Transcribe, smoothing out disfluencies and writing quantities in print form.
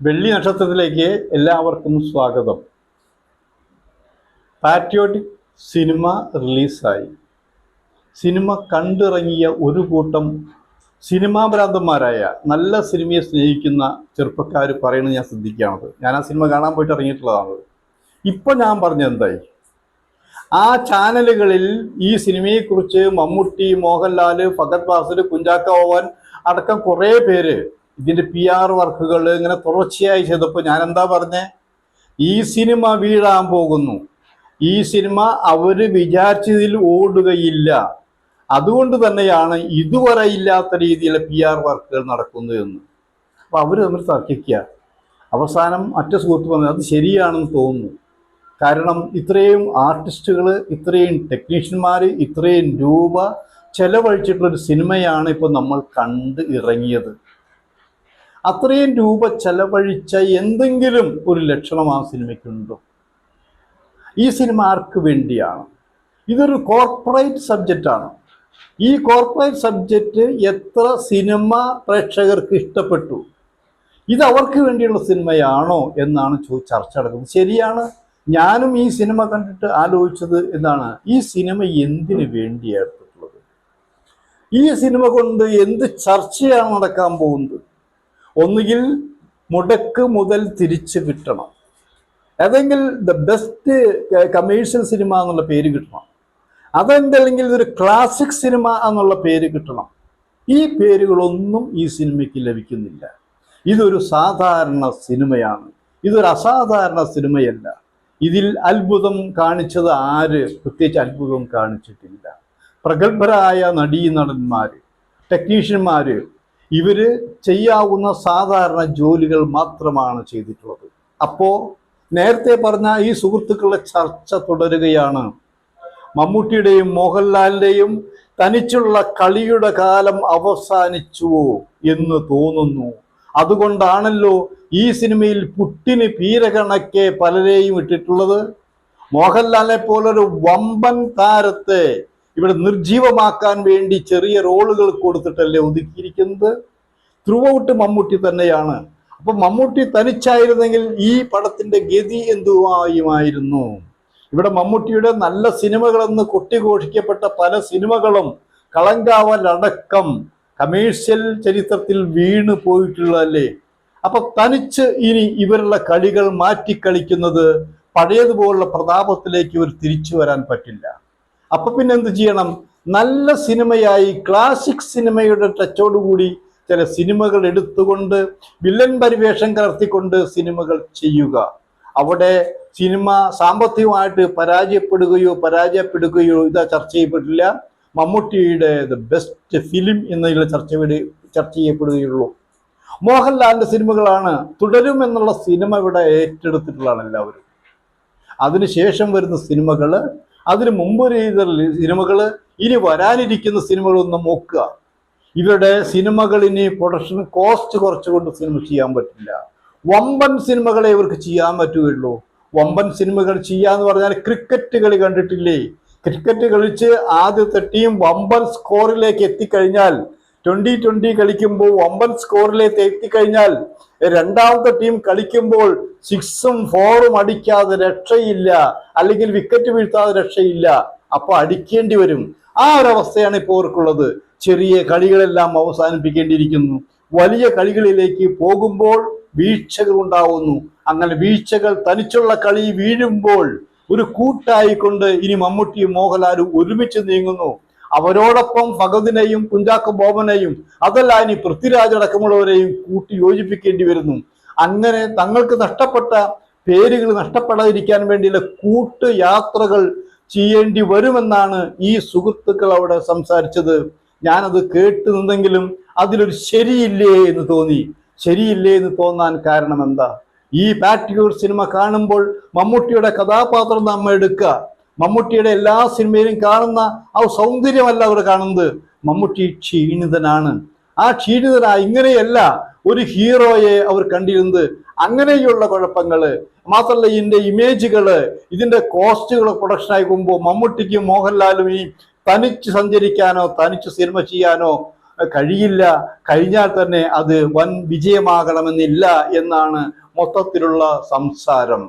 വെള്ളി നക്ഷത്രത്തിലേക്ക് എല്ലാവർക്കും സ്വാഗതം. പാട്രിയോട്ടിക് സിനിമ റിലീസായി. സിനിമ കണ്ടിറങ്ങിയ ഒരു കൂട്ടം സിനിമാ ഭ്രാന്തന്മാരായ നല്ല സിനിമയെ സ്നേഹിക്കുന്ന ചെറുപ്പക്കാർ പറയുന്നത് ഞാൻ ശ്രദ്ധിക്കുകയാണത്. ഞാൻ ആ സിനിമ കാണാൻ പോയിട്ട് ഇറങ്ങിയിട്ടുള്ളതാണ്. ഇപ്പം ഞാൻ പറഞ്ഞത് എന്തായി? ആ ചാനലുകളിൽ ഈ സിനിമയെക്കുറിച്ച് മമ്മൂട്ടി, മോഹൻലാൽ, ഫഹദ് ഫാസിൽ, കുഞ്ചാക്കോ ബോബൻ അടക്കം കുറേ പേര് ഇതിൻ്റെ PR വർക്കുകൾ ഇങ്ങനെ തുടർച്ചയായി ചെയ്തപ്പോൾ ഞാൻ എന്താ പറഞ്ഞേ? ഈ സിനിമ വീഴാൻ പോകുന്നു, ഈ സിനിമ അവർ വിചാരിച്ചതിൽ ഓടുകയില്ല, അതുകൊണ്ട് തന്നെയാണ് ഇതുവരെ ഇല്ലാത്ത രീതിയിലുള്ള PR വർക്കുകൾ നടക്കുന്നത് എന്ന്. അപ്പോൾ അവർ തമ്മിൽ തർക്കിക്കുക. അവസാനം മറ്റു സുഹൃത്ത് പറഞ്ഞത് അത് ശരിയാണെന്ന് തോന്നുന്നു. കാരണം ഇത്രയും ആർട്ടിസ്റ്റുകൾ, ഇത്രയും ടെക്നീഷ്യന്മാർ, ഇത്രയും രൂപ ചെലവഴിച്ചിട്ടുള്ളൊരു സിനിമയാണ് ഇപ്പോൾ നമ്മൾ കണ്ട് ഇറങ്ങിയത്. അത്രയും രൂപ ചെലവഴിച്ച എന്തെങ്കിലും ഒരു ലക്ഷണം ആ സിനിമയ്ക്കുണ്ടോ? ഈ സിനിമ ആർക്ക് വേണ്ടിയാണ്? ഇതൊരു കോർപ്പറേറ്റ് സബ്ജക്റ്റാണ്. ഈ കോർപ്പറേറ്റ് സബ്ജക്റ്റ് എത്ര സിനിമ പ്രേക്ഷകർക്ക് ഇഷ്ടപ്പെട്ടു? ഇത് അവർക്ക് വേണ്ടിയുള്ള സിനിമയാണോ എന്നാണ് ചർച്ച നടക്കുന്നത്. ശരിയാണ്. ഞാനും ഈ സിനിമ കണ്ടിട്ട് ആലോചിച്ചത് എന്താണ്, ഈ സിനിമ എന്തിനു വേണ്ടിയാണ് എടുത്തിട്ടുള്ളത്? ഈ സിനിമ കൊണ്ട് എന്ത് ചർച്ചയാണ് നടക്കാൻ പോകുന്നത്? ഒന്നുകിൽ മുടക്ക് മുതൽ തിരിച്ച് കിട്ടണം, അതെങ്കിൽ ദ ബെസ്റ്റ് കമേഴ്ഷ്യൽ സിനിമ എന്നുള്ള പേര് കിട്ടണം, അതെന്തല്ലെങ്കിൽ ഇതൊരു ക്ലാസിക് സിനിമ എന്നുള്ള പേര് കിട്ടണം. ഈ പേരുകളൊന്നും ഈ സിനിമയ്ക്ക് ലഭിക്കുന്നില്ല. ഇതൊരു സാധാരണ സിനിമയാണ്, ഇതൊരു അസാധാരണ സിനിമയല്ല. ഇതിൽ അത്ഭുതം കാണിച്ചത് ആര്? പ്രത്യേകിച്ച് അത്ഭുതം കാണിച്ചിട്ടില്ല. പ്രഗത്ഭരായ നടീനടന്മാർ, ടെക്നീഷ്യന്മാർ, ഇവർ ചെയ്യാവുന്ന സാധാരണ ജോലികൾ മാത്രമാണ് ചെയ്തിട്ടുള്ളത്. അപ്പോൾ നേരത്തെ പറഞ്ഞ ഈ സുഹൃത്തുക്കളുടെ ചർച്ച തുടരുകയാണ്. മമ്മൂട്ടിയുടെയും മോഹൻലാലിൻ്റെയും തനിച്ചുള്ള കളിയുടെ കാലം അവസാനിച്ചുവോ എന്ന് തോന്നുന്നു. അതുകൊണ്ടാണല്ലോ ഈ സിനിമയിൽ പുട്ടിന് പീരകണക്കെ പലരെയും ഇട്ടിട്ടുള്ളത്. മോഹൻലാലിനെ പോലൊരു വമ്പൻ താരത്തെ ഇവിടെ നിർജീവമാക്കാൻ വേണ്ടി ചെറിയ റോളുകൾ കൊടുത്തിട്ടല്ലേ ഒതുക്കിയിരിക്കുന്നത്. ത്രൂ ഔട്ട് മമ്മൂട്ടി തന്നെയാണ്. അപ്പൊ മമ്മൂട്ടി തനിച്ചായിരുന്നെങ്കിൽ ഈ പടത്തിന്റെ ഗതി എന്തുവായുമായിരുന്നു? ഇവിടെ മമ്മൂട്ടിയുടെ നല്ല സിനിമകളെന്ന് കൊട്ടിഘോഷിക്കപ്പെട്ട പല സിനിമകളും കളങ്കാവലടക്കം കമേഴ്ഷ്യൽ ചരിത്രത്തിൽ വീണ് പോയിട്ടുള്ളതല്ലേ. അപ്പൊ തനിച്ച് ഇനി ഇവരുടെ കളികൾ മാറ്റിക്കളിക്കുന്നത് പഴയതുപോലുള്ള പ്രതാപത്തിലേക്ക് ഇവർ തിരിച്ചു വരാൻ പറ്റില്ല. അപ്പൊ പിന്നെ എന്ത് ചെയ്യണം? നല്ല സിനിമയായി ക്ലാസിക് സിനിമയുടെ ടച്ചോടുകൂടി ചില സിനിമകൾ എടുത്തുകൊണ്ട് വില്ലൻ പരിവേഷം കലർത്തിക്കൊണ്ട് സിനിമകൾ ചെയ്യുക. അവിടെ സിനിമ സാമ്പത്തികമായിട്ട് പരാജയപ്പെടുകയോ ഇതാ ചർച്ച ചെയ്യപ്പെട്ടില്ല. മമ്മൂട്ടിയുടെ ദ ബെസ്റ്റ് ഫിലിം എന്നുള്ള ചർച്ച ചെയ്യപ്പെടുകയുള്ളൂ. മോഹൻലാലിന്റെ സിനിമകളാണ്. തുടരും എന്നുള്ള സിനിമ ഇവിടെ ഏറ്റെടുത്തിട്ടുള്ളതാണ് എല്ലാവരും. അതിനുശേഷം വരുന്ന സിനിമകൾ, അതിന് മുമ്പ് ചെയ്ത സിനിമകൾ, ഇനി വരാനിരിക്കുന്ന സിനിമകളൊന്നും നോക്കുക. ഇവരുടെ സിനിമകളിന് പ്രൊഡക്ഷൻ കോസ്റ്റ് കുറച്ചുകൊണ്ട് സിനിമ ചെയ്യാൻ പറ്റില്ല. വമ്പൻ സിനിമകളെ ഇവർക്ക് ചെയ്യാൻ പറ്റുകയുള്ളൂ. വമ്പൻ സിനിമകൾ ചെയ്യാന്ന് പറഞ്ഞാൽ ക്രിക്കറ്റ് കളി കണ്ടിട്ടില്ലേ? ക്രിക്കറ്റ് കളിച്ച് ആദ്യത്തെ ടീം വമ്പൻ സ്കോറിലേക്ക് എത്തിക്കഴിഞ്ഞാൽ, 20-20 കളിക്കുമ്പോൾ വമ്പൻ സ്കോറിലേക്ക് എത്തിക്കഴിഞ്ഞാൽ രണ്ടാമത്തെ ടീം കളിക്കുമ്പോൾ 6ഉം 4ഉം അടിക്കാതെ രക്ഷയില്ല, അല്ലെങ്കിൽ വിക്കറ്റ് വീഴ്ത്താതെ രക്ഷയില്ല. അപ്പൊ അടിക്കേണ്ടി വരും. ആ ഒരവസ്ഥയാണ് ഇപ്പോൾ അവർക്കുള്ളത്. ചെറിയ കളികളെല്ലാം അവസാനിപ്പിക്കേണ്ടിയിരിക്കുന്നു. വലിയ കളികളിലേക്ക് പോകുമ്പോൾ വീഴ്ചകൾ ഉണ്ടാവുന്നു. അങ്ങനെ വീഴ്ചകൾ, തനിച്ചുള്ള കളി വീഴുമ്പോൾ ഒരു കൂട്ടായിക്കൊണ്ട് ഇനി മമ്മൂട്ടിയും മോഹൻലാലും ഒരുമിച്ച് നീങ്ങുന്നു. അവരോടൊപ്പം ഫഹദിനെയും കുഞ്ചാക്കോ ബോബനെയും, അതല്ല ഇനി പൃഥ്വിരാജ് അടക്കമുള്ളവരെയും കൂട്ടി യോജിപ്പിക്കേണ്ടി വരുന്നു. അങ്ങനെ തങ്ങൾക്ക് നഷ്ടപ്പെട്ട പേരുകൾ നഷ്ടപ്പെടാതിരിക്കാൻ വേണ്ടിയുള്ള കൂട്ട് യാത്രകൾ ചെയ്യേണ്ടി വരുമെന്നാണ് ഈ സുഹൃത്തുക്കൾ അവിടെ സംസാരിച്ചത്. ഞാനത് കേട്ടു നിന്നെങ്കിലും അതിലൊരു ശരിയില്ലേ എന്ന് തോന്നി. ശരിയില്ലേ എന്ന് തോന്നാൻ കാരണം എന്താ? ഈ പാട്രിയോട്ട് സിനിമ കാണുമ്പോൾ മമ്മൂട്ടിയുടെ കഥാപാത്രം നമ്മൾ എടുക്കുക. മമ്മൂട്ടിയുടെ എല്ലാ സിനിമയിലും കാണുന്ന ആ സൗന്ദര്യമല്ല അവർ കാണുന്നത്. മമ്മൂട്ടി ക്ഷീണിതനാണ്. ആ ക്ഷീണിതനായി ഇങ്ങനെയല്ല ഒരു ഹീറോയെ അവർ കണ്ടിരുന്നത്. അങ്ങനെയുള്ള കുഴപ്പങ്ങള് മാത്രമല്ല, ഇതിന്റെ ഇമേജുകള്, ഇതിന്റെ കോസ്റ്റുകൾ പ്രൊഡക്ഷൻ ആയിക്കുമ്പോൾ മമ്മൂട്ടിക്കും മോഹൻലാലും ഈ തനിച്ച് സഞ്ചരിക്കാനോ തനിച്ച് സിനിമ ചെയ്യാനോ കഴിയില്ല, കഴിഞ്ഞാൽ തന്നെ അത് വൻ വിജയമാകണമെന്നില്ല എന്നാണ് മൊത്തത്തിലുള്ള സംസാരം.